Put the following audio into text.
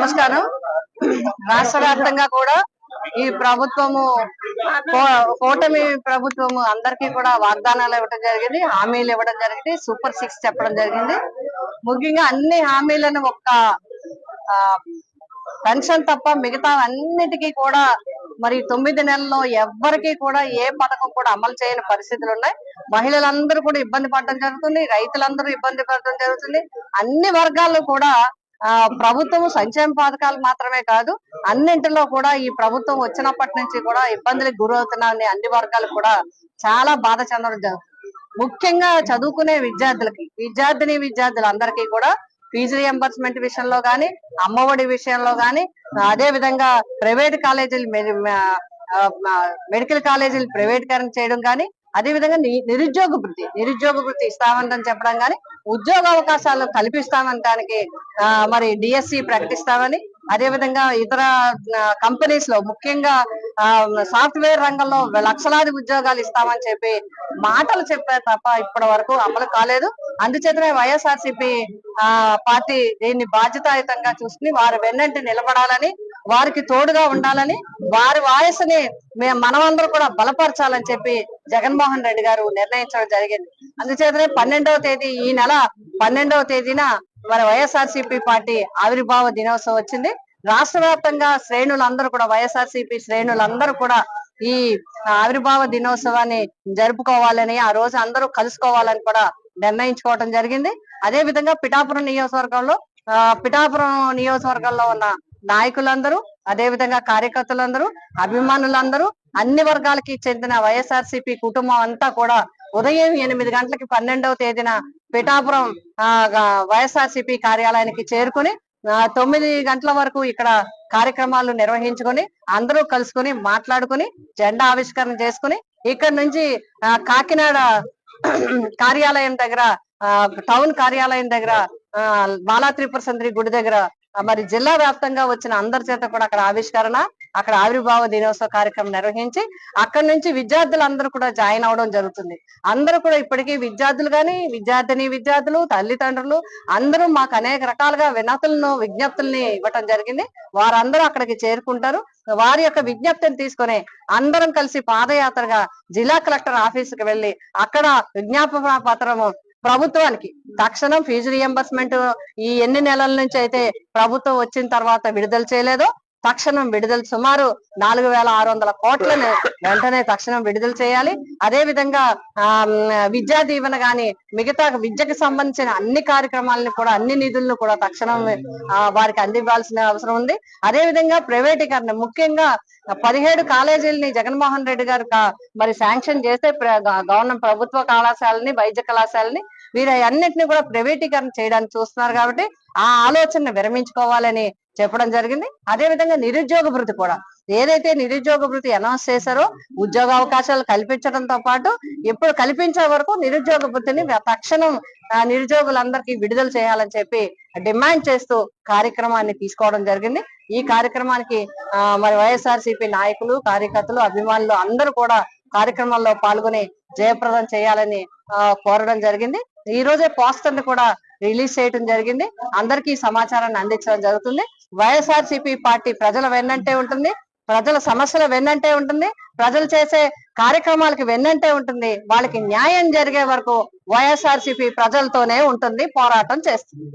నమస్కారం. రాష్ట్ర వ్యాప్తంగా కూడా ఈ ప్రభుత్వము కూటమి ప్రభుత్వము అందరికీ కూడా వాగ్దానాలు ఇవ్వడం జరిగింది, హామీలు ఇవ్వడం జరిగింది, సూపర్ 6 చెప్పడం జరిగింది. ముఖ్యంగా అన్ని హామీలను ఒక్క పెన్షన్ తప్ప మిగతా అన్నిటికీ కూడా మరి 9 నెలల్లో ఎవ్వరికి కూడా ఏ పథకం కూడా అమలు చేయని పరిస్థితులు ఉన్నాయి. మహిళలందరూ కూడా ఇబ్బంది పడడం జరుగుతుంది, రైతులందరూ ఇబ్బంది పడడం జరుగుతుంది. అన్ని వర్గాల్లో కూడా ప్రభుత్వం సంక్షేమ పథకాలు మాత్రమే కాదు, అన్నింటిలో కూడా ఈ ప్రభుత్వం వచ్చినప్పటి నుంచి కూడా ఇబ్బందులకు గురవుతున్నాయని అన్ని వర్గాలు కూడా చాలా బాధ చెందడం జరుగుతుంది. ముఖ్యంగా చదువుకునే విద్యార్థులందరికీ కూడా ఫీజు రియంబర్స్మెంట్ విషయంలో గాని, అమ్మఒడి విషయంలో గాని, అదే విధంగా ప్రైవేట్ కాలేజీలు మెడికల్ కాలేజీలు ప్రైవేటీకరణ చేయడం గాని, అదే విధంగా నిరుద్యోగ వృత్తి ఇస్తామని చెప్పడం గాని, ఉద్యోగ అవకాశాలు కల్పిస్తామనడానికి మరి డిఎస్సి ప్రకటిస్తామని, అదే విధంగా ఇతర కంపెనీస్ లో ముఖ్యంగా సాఫ్ట్వేర్ రంగంలో లక్షలాది ఉద్యోగాలు ఇస్తామని చెప్పి మాటలు చెప్పారు తప్ప ఇప్పటి వరకు అమలు కాలేదు. అందుచేతనే వైఎస్ఆర్సీపీ పార్టీ దీన్ని బాధ్యతాయుతంగా చూసుకుని వారి వెన్నంటి నిలబడాలని, వారికి తోడుగా ఉండాలని, వారి వాయసుని మనమందరూ కూడా బలపరచాలని చెప్పి జగన్మోహన్ రెడ్డి గారు నిర్ణయించడం జరిగింది. అందుచేతనే 12వ తేదీ ఈ నెల 12వ తేదీన మన వైఎస్ఆర్సీపీ పార్టీ ఆవిర్భావ దినోత్సవం వచ్చింది. రాష్ట్ర వ్యాప్తంగా శ్రేణులందరూ కూడా వైఎస్ఆర్సీపీ శ్రేణులందరూ కూడా ఈ ఆవిర్భావ దినోత్సవాన్ని జరుపుకోవాలని, ఆ రోజు అందరూ కలుసుకోవాలని కూడా నిర్ణయించుకోవడం జరిగింది. అదే విధంగా పిఠాపురం నియోజకవర్గంలో ఉన్న నాయకులందరూ, అదే విధంగా కార్యకర్తలందరూ, అభిమానులందరూ, అన్ని వర్గాలకి చెందిన వైఎస్ఆర్సీపీ కుటుంబం అంతా కూడా ఉదయం 8 గంటలకి 12వ తేదీన పిఠాపురం వైఎస్ఆర్సీపీ కార్యాలయానికి చేరుకుని 9 గంటల వరకు ఇక్కడ కార్యక్రమాలు నిర్వహించుకొని అందరూ కలుసుకుని మాట్లాడుకుని జెండా ఆవిష్కరణ చేసుకుని ఇక్కడ నుంచి కాకినాడ కార్యాలయం దగ్గర, టౌన్ కార్యాలయం దగ్గర, బాలా త్రిపుర సుందరి గుడి దగ్గర మరి జిల్లా వ్యాప్తంగా వచ్చిన అందరి చేత కూడా అక్కడ ఆవిష్కరణ, అక్కడ ఆవిర్భావ దినోత్సవ కార్యక్రమం నిర్వహించి అక్కడి నుంచి విద్యార్థులందరూ కూడా జాయిన్ అవడం జరుగుతుంది. అందరూ కూడా ఇప్పటికీ విద్యార్థులు కానీ, విద్యార్థులు, తల్లిదండ్రులు అందరూ మాకు అనేక రకాలుగా విజ్ఞప్తుల్ని ఇవ్వటం జరిగింది. వారందరూ అక్కడికి చేరుకుంటారు. వారి యొక్క విజ్ఞప్తిని తీసుకొని అందరం కలిసి పాదయాత్రగా జిల్లా కలెక్టర్ ఆఫీసుకి వెళ్లి అక్కడ విజ్ఞాపన పత్రము ప్రభుత్వానికి తక్షణం ఫీజు రియంబర్స్మెంట్ ఈ ఎన్ని నెలల నుంచి అయితే ప్రభుత్వం వచ్చిన తర్వాత విడుదల చేయలేదో తక్షణం విడుదల, సుమారు 4600 కోట్లను వెంటనే తక్షణం విడుదల చేయాలి. అదే విధంగా విద్యా దీవెన గాని, మిగతా విద్యకు సంబంధించిన అన్ని కార్యక్రమాలను కూడా, అన్ని నిధులను కూడా తక్షణం వారికి అందివ్వాల్సిన అవసరం ఉంది. అదే విధంగా ప్రైవేటీకరణ, ముఖ్యంగా 17 కాలేజీలని జగన్మోహన్ రెడ్డి గారు మరి శాంక్షన్ చేస్తే గవర్నమెంట్ ప్రభుత్వ కళాశాలని, వైద్య కళాశాలని వీరన్నిటిని కూడా ప్రైవేటీకరణ చేయడానికి చూస్తున్నారు. కాబట్టి ఆ ఆలోచనను విరమించుకోవాలని చెప్పడం జరిగింది. అదే విధంగా నిరుద్యోగ భృతి కూడా, ఏదైతే నిరుద్యోగ భృతి అనౌన్స్ చేశారో ఉద్యోగ అవకాశాలు కల్పించడంతో పాటు ఇప్పుడు కల్పించే వరకు నిరుద్యోగ భృతిని తక్షణం నిరుద్యోగులందరికీ విడుదల చేయాలని చెప్పి డిమాండ్ చేస్తూ కార్యక్రమాన్ని తీసుకోవడం జరిగింది. ఈ కార్యక్రమానికి మరి వైఎస్ఆర్సీపీ నాయకులు, కార్యకర్తలు, అభిమానులు అందరూ కూడా కార్యక్రమాల్లో పాల్గొని జయప్రదం చేయాలని కోరడం జరిగింది. ఈ రోజే పోస్టర్ ని కూడా రిలీజ్ చేయడం జరిగింది. అందరికీ సమాచారాన్ని అందించడం జరుగుతుంది. వైఎస్ఆర్సీపీ పార్టీ ప్రజల వెన్నంటే ఉంటుంది, ప్రజల సమస్యల వెన్నంటే ఉంటుంది, ప్రజలు చేసే కార్యక్రమాలకి వెన్నంటే ఉంటుంది. వాళ్ళకి న్యాయం జరిగే వరకు వైఎస్ఆర్సీపీ ప్రజలతోనే ఉంటుంది, పోరాటం చేస్తుంది.